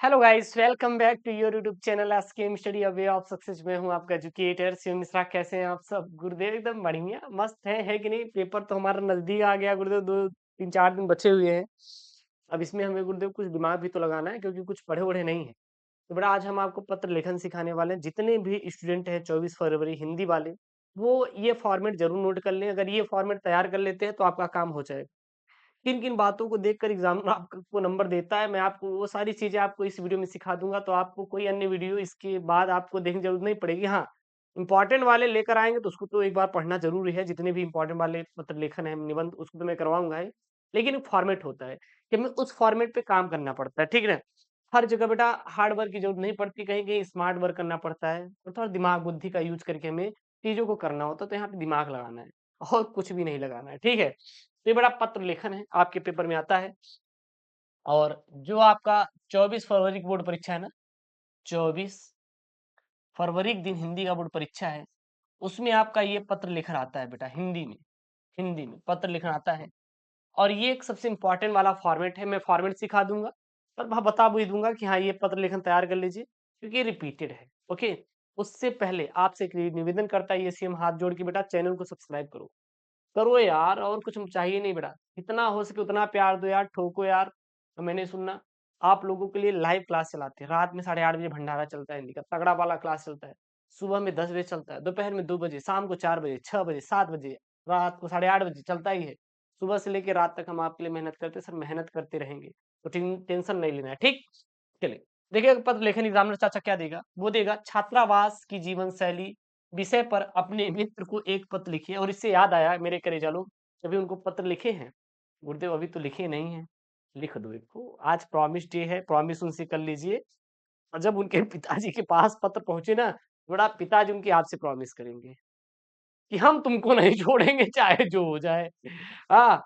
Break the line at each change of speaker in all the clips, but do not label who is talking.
Hello guys, welcome back to your YouTube channel scheme study a way of success. में हूं आपका educator Shiv Mishra. कैसे हैं आप सब? गुरुदेव एकदम बढ़िया मस्त है कि नहीं? पेपर तो हमारा नजदीक आ गया गुरुदेव, 2 3 4 दिन बचे हुए हैं। अब इसमें हमें गुरुदेव कुछ दिमाग भी तो लगाना है, क्योंकि कुछ पढ़े वढ़े नहीं है। तो बड़ा आज हम आपको पत्र लेखन सिखाने वाले हैं। जितने भी स्टूडेंट हैं 24 फरवरी हिंदी वाले, वो ये फॉर्मेट जरूर नोट कर लें। अगर ये फॉर्मेट तैयार कर लेते हैं तो आपका काम हो जाएगा। किन-किन बातों को देखकर एग्ज़ामिनर आपको नंबर देता है, मैं आपको वो सारी चीज़ें आपको इस वीडियो में सिखा दूँगा, तो आपको कोई अन्य वीडियो इसके बाद आपको देखने की ज़रूरत नहीं पड़ेगी। हाँ, इम्पोर्टेंट वाले लेकर आएँगे तो उसको तो एक बार पढ़ना ज़रूरी है, जितने भी इम्पोर्टेंट वाले पत्र लेखन है, निबंध, उसको तो मैं करवाऊँगा ही। लेकिन एक फॉर्मेट होता है कि हमें उस फॉर्मेट पे काम करना पड़ता है, ठीक है ना? हर जगह बेटा हार्ड वर्क की ज़रूरत नहीं पड़ती, कहीं-कहीं स्मार्ट वर्क करना पड़ता है और थोड़ा दिमाग बुद्धि का यूज़ करके हमें चीज़ों को करना होता है, तो यहाँ पे दिमाग लगाना है और कुछ भी नहीं लगाना है, ठीक है? तो ये बड़ा पत्र लेखन है, आपके पेपर में आता है। और जो आपका 24 फरवरी की बोर्ड परीक्षा है ना, 24 फरवरी के दिन हिंदी का बोर्ड परीक्षा है, उसमें आपका ये पत्र लेखन आता है बेटा, हिंदी में पत्र लेखन आता है। और ये एक सबसे इम्पोर्टेंट वाला फॉर्मेट है। मैं फॉर्मेट सिखा दूंगा और वहाँ बता भी दूंगा कि हाँ, ये पत्र लेखन तैयार कर लीजिए, क्योंकि ये रिपीटेड है। ओके, उससे पहले आपसे एक निवेदन करता है ये सीएम, हाथ जोड़ के बेटा चैनल को सब्सक्राइब करो। करो यार, और कुछ चाहिए नहीं बेटा। जितना हो सके उतना प्यार दो यार, ठोको यार। तो मैंने सुनना आप लोगों के लिए लाइव क्लास चलाते हैं। रात में 8:30 बजे भंडारा चलता है हिंदी का, तगड़ा वाला क्लास चलता है। सुबह में 10 बजे चलता है, दोपहर में 2 बजे, शाम को 4 बजे, 6 बजे, 7 बजे, रात को 8:30 बजे चलता ही है। सुबह से लेके रात तक हम आपके लिए मेहनत करते हैं सर, मेहनत करते रहेंगे। तो टेंशन नहीं लेना है, ठीक? चलिए, देखिए पत्र लेखन एग्जामिनर चाचा क्या देगा? वो देगा छात्रावास की जीवन शैली विषय पर अपने मित्र को एक पत्र लिखिए। और इससे याद आया मेरे कलेजा लोग, कभी उनको पत्र लिखे हैं? गुरुदेव अभी तो लिखे नहीं है। लिख दो एक को, आज प्रॉमिस डे है, प्रॉमिस उनसे कर लीजिए। और जब उनके पिताजी के पास पत्र पहुंचे ना, बड़ा पिताजी उनके आपसे प्रॉमिस करेंगे कि हम तुमको नहीं छोड़ेंगे चाहे जो हो जाए। हाँ।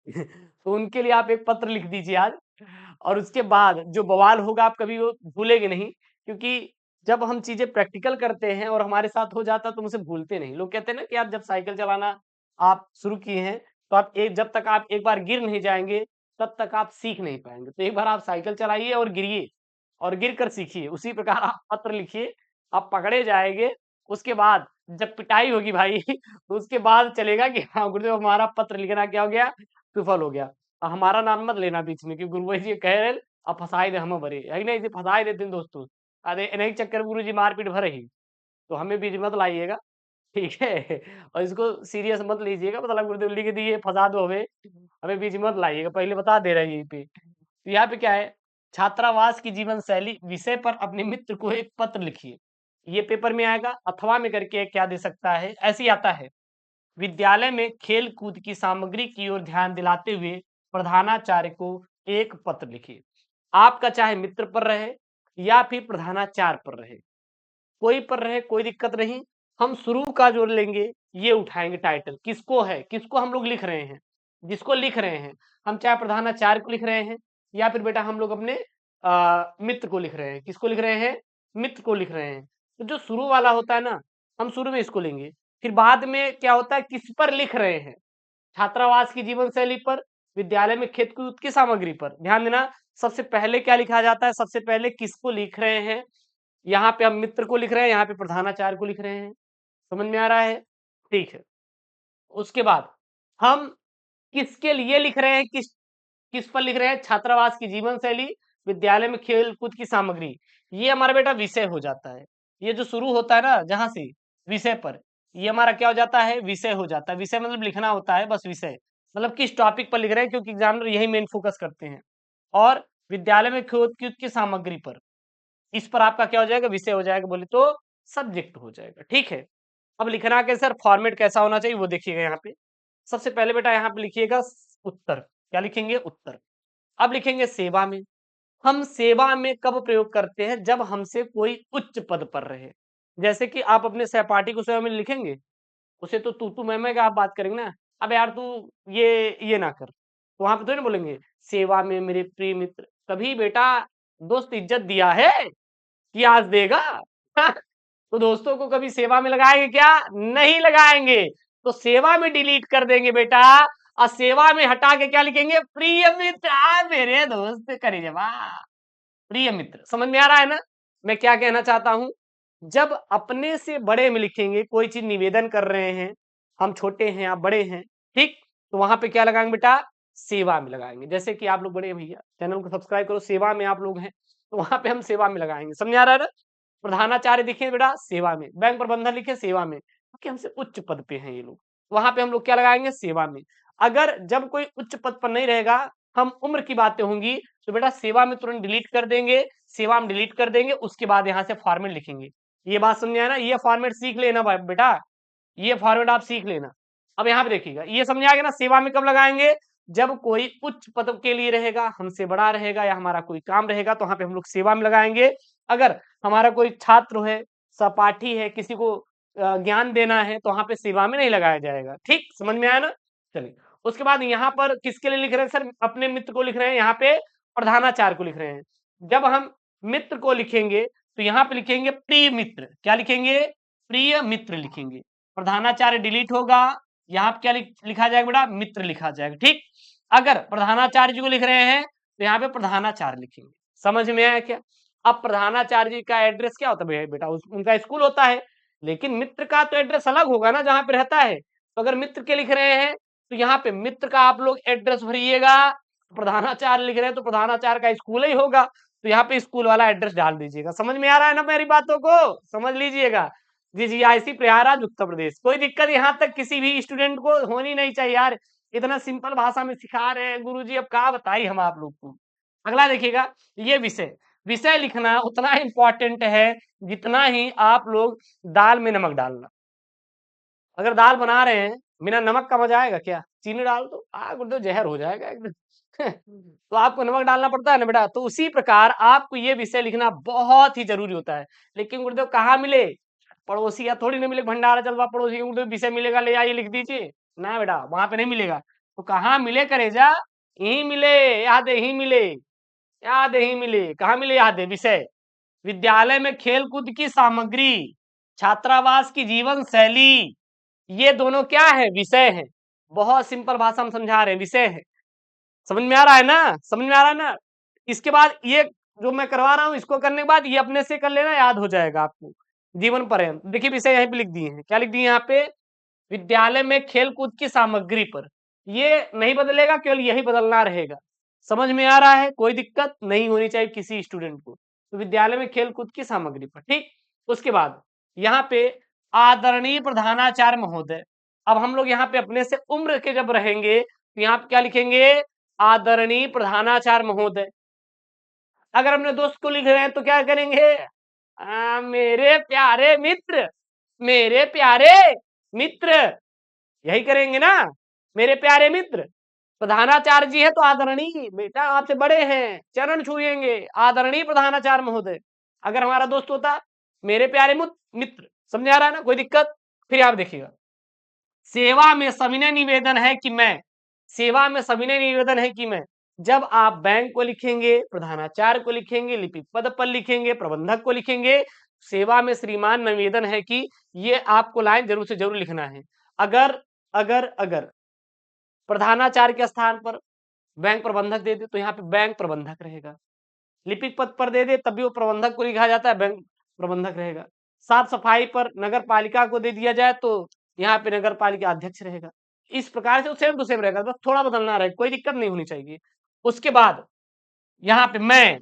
तो उनके लिए आप एक पत्र लिख दीजिए आज। और उसके बाद जो बवाल होगा आप कभी वो भूलेंगे नहीं, क्योंकि जब हम चीजें प्रैक्टिकल करते हैं और हमारे साथ हो जाता है तो हम उसे भूलते नहीं। लोग कहते हैं ना कि आप जब साइकिल चलाना आप शुरू किए हैं, तो आप एक जब तक आप एक बार गिर नहीं जाएंगे तब तक आप सीख नहीं पाएंगे। तो एक बार आप साइकिल चलाइए और गिरिए, और गिर कर सीखिए। उसी प्रकार आप पत्र लिखिए, आप पकड़े जाएंगे। उसके बाद जब पिटाई होगी भाई तो उसके बाद चलेगा कि हाँ गुरुदेव हमारा पत्र लिखना क्या हो गया, विफल हो गया। हमारा नाम मत लेना बीच में कि गुरुजी जी कह रहे अब फसाए दे हम बरे है नहीं, फसाए देते हैं दोस्तों। अरे नहीं चक्कर गुरु जी मारपीट भर ही, तो हमें बीच मत लाइएगा, ठीक है? और इसको सीरियस मत लीजिएगा, मतलब गुरुदेव लिख दिए फसा दो हमें बीच में मत लाइएगा, पहले बता दे रहे हैं यहीं पे। तो यहाँ पे क्या है, छात्रावास की जीवन शैली विषय पर अपने मित्र को एक पत्र लिखिए। ये पेपर में आएगा, अथवा में करके क्या दे सकता है, ऐसे ही आता है। विद्यालय में खेल कूद की सामग्री की ओर ध्यान दिलाते हुए प्रधानाचार्य को एक पत्र लिखिए। आपका चाहे मित्र पर रहे या फिर प्रधानाचार्य पर रहे, कोई पर रहे कोई दिक्कत नहीं। हम शुरू का जो लेंगे ये उठाएंगे टाइटल, किसको है, किसको हम लोग लिख रहे हैं, जिसको लिख रहे हैं। हम चाहे प्रधानाचार्य को लिख रहे हैं या फिर बेटा हम लोग अपने मित्र को लिख रहे हैं। किसको लिख रहे हैं? मित्र को लिख रहे हैं। तो जो शुरू वाला होता है ना, हम शुरू में इसको लेंगे। फिर बाद में क्या होता है, किस पर लिख रहे हैं? छात्रावास की जीवन शैली पर, विद्यालय में खेल कूद की सामग्री पर। ध्यान देना, सबसे पहले क्या लिखा जाता है? सबसे पहले किसको लिख रहे हैं? यहाँ पे हम मित्र को लिख रहे हैं, यहाँ पे प्रधानाचार्य को लिख रहे हैं। समझ में आ रहा है? ठीक है। उसके बाद हम किसके लिए लिख रहे हैं, किस किस पर लिख रहे हैं? छात्रावास की जीवन शैली, विद्यालय में खेल कूद की सामग्री। ये हमारा बेटा विषय हो जाता है। ये जो शुरू होता है ना जहां से, विषय पर, ये हमारा क्या हो जाता है? विषय हो जाता है। विषय मतलब लिखना होता है, बस विषय मतलब किस टॉपिक पर लिख रहे हैं, क्योंकि एग्जामिनर यही मेन फोकस करते हैं। और विद्यालय में खेल कूद की सामग्री पर, इस पर आपका क्या हो जाएगा? विषय हो जाएगा, बोले तो सब्जेक्ट हो जाएगा। ठीक है। अब लिखना कैसे सर, फॉर्मेट कैसा होना चाहिए वो देखिएगा यहाँ पे। सबसे पहले बेटा यहाँ पे लिखिएगा उत्तर। क्या लिखेंगे? उत्तर। अब लिखेंगे सेवा में। हम सेवा में कब प्रयोग करते हैं? जब हमसे कोई उच्च पद पर रहे। जैसे कि आप अपने सहपाठी को सेवा में लिखेंगे, उसे तो तू मैं का आप बात करेंगे ना, अब यार तू ये ना कर, तो वहां पे तो नहीं बोलेंगे सेवा में मेरे प्रिय मित्र। कभी बेटा दोस्त इज्जत दिया है कि आज देगा? तो दोस्तों को कभी सेवा में लगाएंगे क्या? नहीं लगाएंगे। तो सेवा में डिलीट कर देंगे बेटा, और सेवा में हटा के क्या लिखेंगे? प्रिय मित्र, मेरे दोस्त करे जवा। प्रिय मित्र। समझ में आ रहा है ना मैं क्या कहना चाहता हूं? जब अपने से बड़े में लिखेंगे, कोई चीज निवेदन कर रहे हैं, हम छोटे हैं आप बड़े हैं, ठीक, तो वहां पे क्या लगाएंगे बेटा? सेवा में लगाएंगे। जैसे कि आप लोग बड़े हैं भैया, चैनल को सब्सक्राइब करो, सेवा में आप लोग हैं, तो वहां पे हम सेवा में लगाएंगे। समझ आ रहा है ना? प्रधानाचार्य दिखे बेटा सेवा में, बैंक प्रबंधन लिखे सेवा में, क्योंकि हमसे उच्च पद पे हैं ये लोग, वहां पे हम लोग क्या लगाएंगे? सेवा में। अगर जब कोई उच्च पद पर नहीं रहेगा, हम उम्र की बातें होंगी, तो बेटा सेवा में तुरंत डिलीट कर देंगे, सेवा में डिलीट कर देंगे, उसके बाद यहाँ से फॉर्मेट लिखेंगे। ये बात समझ आया ना? ये फॉर्मेट सीख लेना बेटा, ये फॉर्मेट आप सीख लेना। अब यहाँ पे देखिएगा, ये समझ आ गया ना? सेवा में कब लगाएंगे? जब कोई उच्च पद के लिए रहेगा, हमसे बड़ा रहेगा, या हमारा कोई काम रहेगा, तो वहां पे हम लोग सेवा में लगाएंगे। अगर हमारा कोई छात्र है, सहपाठी है, किसी को ज्ञान देना है, तो वहां पे सेवा में नहीं लगाया जाएगा। ठीक, समझ में आया ना? चलिए, उसके बाद यहाँ पर किसके लिए लिख रहे हैं सर? अपने मित्र को लिख रहे हैं, यहाँ पे प्रधानाचार्य को लिख रहे हैं। जब हम मित्र को लिखेंगे, तो यहाँ पे लिखेंगे प्रिय मित्र। क्या लिखेंगे? प्रिय मित्र लिखेंगे। प्रधानाचार्य डिलीट होगा, यहाँ पे क्या लिखा जाएगा बेटा? मित्र लिखा जाएगा। ठीक, अगर प्रधानाचार्य जी को लिख रहे हैं, तो यहाँ पे प्रधानाचार्य लिखेंगे। समझ में आया क्या? अब प्रधानाचार्य जी का एड्रेस क्या होता है बेटा? उनका स्कूल होता है, लेकिन मित्र का तो एड्रेस अलग होगा ना, जहां पे रहता है। तो अगर मित्र के लिख रहे हैं, तो यहाँ पे मित्र का आप लोग एड्रेस भरिएगा। प्रधानाचार्य लिख रहे हैं, तो प्रधानाचार्य का स्कूल ही होगा, तो यहाँ पे स्कूल वाला एड्रेस डाल दीजिएगा। समझ में आ रहा है ना मेरी बातों को? समझ लीजिएगा। जी जी, IC प्रयागराज उत्तर प्रदेश। कोई दिक्कत यहाँ तक किसी भी स्टूडेंट को होनी नहीं चाहिए यार, इतना सिंपल भाषा में सिखा रहे हैं गुरुजी, अब क्या बताइए हम आप लोग को। अगला देखिएगा, ये विषय विषय लिखना उतना इंपॉर्टेंट है जितना ही आप लोग दाल में नमक डालना। अगर दाल बना रहे हैं, बिना नमक का मजा आएगा क्या? चीनी डाल दो, गुरुदेव जहर हो जाएगा एकदम। तो आपको नमक डालना पड़ता है ना बेटा, तो उसी प्रकार आपको ये विषय लिखना बहुत ही जरूरी होता है। लेकिन गुरुदेव कहाँ मिले? पड़ोसी या थोड़ी नहीं मिले, भंडारा चलवा पड़ोसी के गुरुदेव विषय मिलेगा, ले आइए लिख दीजिए। ना बेटा, वहां पे नहीं मिलेगा। तो कहाँ मिले करेजा? यही मिले, याद है, यही मिले, याद है, यही मिले। कहाँ मिले? याद है, विषय। विद्यालय में खेलकूद की सामग्री, छात्रावास की जीवन शैली, ये दोनों क्या है? विषय है। बहुत सिंपल भाषा में समझा रहे हैं, विषय है। समझ में आ रहा है ना? समझ में आ रहा है ना? इसके बाद ये जो मैं करवा रहा हूं, इसको करने के बाद ये अपने से कर लेना, याद हो जाएगा आपको जीवन पर्यंत। देखिए विषय यहीं पे लिख दिए हैं, क्या लिख दिए यहाँ पे? विद्यालय में खेल कूद की सामग्री पर। ये नहीं बदलेगा, केवल यही बदलना रहेगा। समझ में आ रहा है? कोई दिक्कत नहीं होनी चाहिए किसी स्टूडेंट को। तो विद्यालय में खेल कूद की सामग्री पर, ठीक। उसके बाद यहाँ पे आदरणीय प्रधानाचार्य महोदय। अब हम लोग यहाँ पे अपने से उम्र के जब रहेंगे, तो यहाँ पे क्या लिखेंगे? आदरणीय प्रधानाचार्य महोदय। अगर अपने दोस्त को लिख रहे हैं, तो क्या करेंगे? मेरे प्यारे मित्र, मेरे प्यारे मित्र, यही करेंगे ना? मेरे प्यारे मित्र। प्रधानाचार्य जी है तो आदरणीय, बेटा आपसे बड़े हैं, चरण छुएंगे, आदरणीय प्रधानाचार्य महोदय। अगर हमारा दोस्त होता, मेरे प्यारे मित्र। समझ आ रहा है ना? कोई दिक्कत? फिर आप देखिएगा, सेवा में सविनय निवेदन है कि मैं, सेवा में सविनय निवेदन है कि मैं। जब आप बैंक को लिखेंगे, प्रधानाचार्य को लिखेंगे, लिपिक पद पर लिखेंगे, प्रबंधक को लिखेंगे, सेवा में श्रीमान निवेदन है कि, ये आपको लाइन जरूर से जरूर लिखना है। अगर अगर अगर प्रधानाचार्य के स्थान पर बैंक प्रबंधक दे दे, तो यहाँ पे बैंक प्रबंधक रहेगा। लिपिक पद पर दे दे, तब भी वो प्रबंधक को लिखा जाता है, बैंक प्रबंधक रहेगा। साफ सफाई पर नगर पालिका को दे दिया जाए, तो यहाँ पे नगर पालिका अध्यक्ष रहेगा। इस प्रकार से सेम टू सेम रहेगा, बस थोड़ा बदलना रहेगा, कोई दिक्कत नहीं होनी चाहिए। उसके बाद यहाँ पे मैं,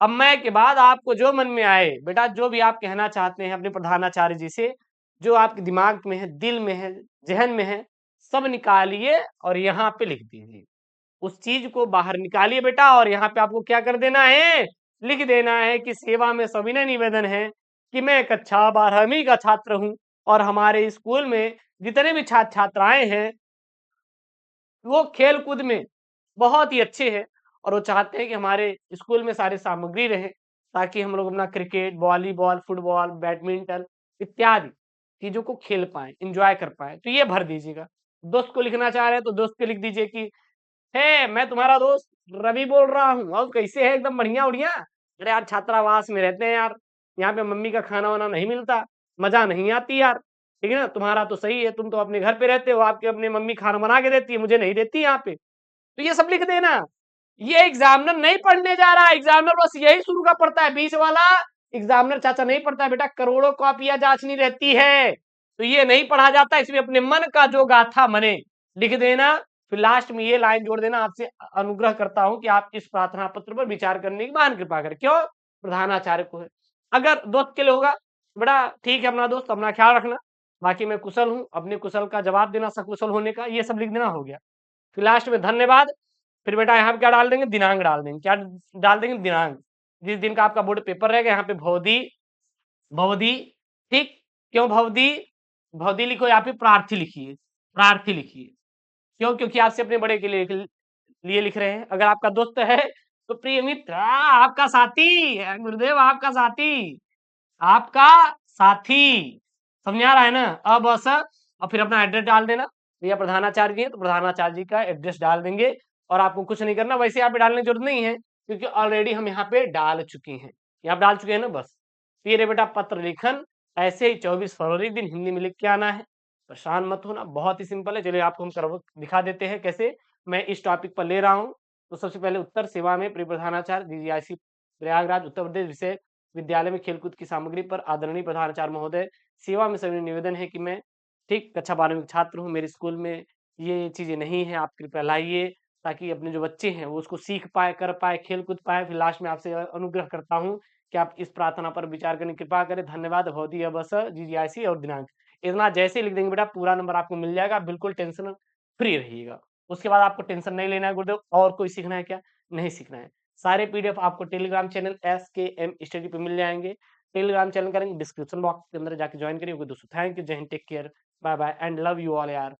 अब मैं के बाद आपको जो मन में आए बेटा, जो भी आप कहना चाहते हैं अपने प्रधानाचार्य जी से, जो आपके दिमाग में है, दिल में है, जहन में है, सब निकालिए और यहाँ पे लिख दीजिए। उस चीज को बाहर निकालिए बेटा, और यहाँ पे आपको क्या कर देना है? लिख देना है कि सेवा में सविनय निवेदन है कि मैं कक्षा 12वीं का छात्र हूं, और हमारे स्कूल में जितने भी छात्र छात्राएं हैं, वो खेल कूद में बहुत ही अच्छे हैं, और वो चाहते हैं कि हमारे स्कूल में सारी सामग्री रहे, ताकि हम लोग अपना क्रिकेट, वॉलीबॉल, फुटबॉल, बैडमिंटन इत्यादि चीजों को खेल पाए, एंजॉय कर पाए। तो ये भर दीजिएगा। दोस्त को लिखना चाह रहे हैं, तो दोस्त को लिख दीजिए कि है, मैं तुम्हारा दोस्त रवि बोल रहा हूँ, और कैसे है? एकदम बढ़िया उड़िया। अरे यार, छात्रावास में रहते हैं यार, यहाँ पे मम्मी का खाना वाना नहीं मिलता, मजा नहीं आती यार। ठीक है ना? तुम्हारा तो सही है, तुम तो अपने घर पे रहते हो, आपके अपने मम्मी खाना बना के देती है, मुझे नहीं देती यहाँ पे। तो ये सब लिख देना। ये एग्जामिनर नहीं पढ़ने जा रहा है, एग्जामिनर बस यही शुरू का पढ़ता है, बीच वाला एग्जामिनर चाचा नहीं पढ़ता है बेटा, करोड़ों कॉपियां जांचनी रहती है, तो ये नहीं पढ़ा जाता, इसमें अपने मन का जो गाथा मने लिख देना, फिर लास्ट में ये लाइन जोड़ देना, आपसे अनुग्रह करता हूं कि आप इस प्रार्थना पत्र पर विचार करने की महान कृपा करें। क्यों? प्रधानाचार्य को है। अगर दोस्त के लिए होगा, बेटा ठीक है अपना दोस्त, अपना ख्याल रखना, बाकी मैं कुशल हूं, अपने कुशल का जवाब देना सकुशल होने का, ये सब लिख देना, हो गया। फिर लास्ट में धन्यवाद, फिर बेटा यहाँ पे क्या डाल देंगे, दिनांक डाल देंगे, क्या डाल देंगे, दिनांक, जिस दिन का आपका बोर्ड पेपर रहेगा, यहाँ पे भवदी, भवदी, ठीक, क्यों भवदी, भवदी लिखो, यहाँ पे प्रार्थी लिखिए, प्रार्थी लिखिए, क्यों? क्योंकि आपसे अपने बड़े के लिए लिख रहे हैं। अगर आपका दोस्त है तो प्रिय मित्र, आपका साथी, गुरुदेव आपका साथी, आपका साथी, समझ आ रहा है ना? अब बस, और फिर अपना एड्रेस डाल देना, भैया प्रधानाचार्य जी है तो प्रधानाचार्य जी का एड्रेस डाल देंगे, और आपको कुछ नहीं करना, वैसे यहाँ पे डालने की जरूरत नहीं है, क्योंकि ऑलरेडी हम यहाँ पे डाल चुके हैं, यहाँ डाल चुके हैं ना, बस। फिर बेटा पत्र लिखन ऐसे ही 24 फरवरी दिन हिंदी में लिख के आना है, परेशान मत होना, बहुत ही सिंपल है। चलिए आपको हम कर दिखा देते हैं कैसे मैं इस टॉपिक पर ले रहा हूँ। तो सबसे पहले उत्तर, सेवा में प्रिय प्रधानाचार्य DGIC प्रयागराज उत्तर प्रदेश, विषय विद्यालय में खेलकूद की सामग्री पर आदरणीय प्रधानाचार्य महोदय, सेवा में सभी निवेदन है कि मैं ठीक कक्षा 12वीं का छात्र हूँ, मेरे स्कूल में ये चीजें नहीं है, आप कृपया लाइए, ताकि अपने जो बच्चे हैं वो उसको सीख पाए, कर पाए, खेल कूद पाए। फिर लास्ट में आपसे अनुग्रह करता हूँ कि आप इस प्रार्थना पर विचार करने की कृपा करें, धन्यवाद, भवदी बस GGIC और दिनांक, इतना जैसे लिख देंगे बेटा पूरा नंबर आपको मिल जाएगा, बिल्कुल टेंशन फ्री रहिएगा। उसके बाद आपको टेंशन नहीं लेना है गुरुदेव, और कोई सीखना है क्या? नहीं सीखना है। सारे PDF आपको टेलीग्राम चैनल SKM स्टडी पे मिल जाएंगे, टेलीग्राम चैनल करेंगे डिस्क्रिप्शन बॉक्स के अंदर जाके ज्वाइन करिए। दोस्तों थैंक यू, जय हिंद, take care, bye bye and love you all यार।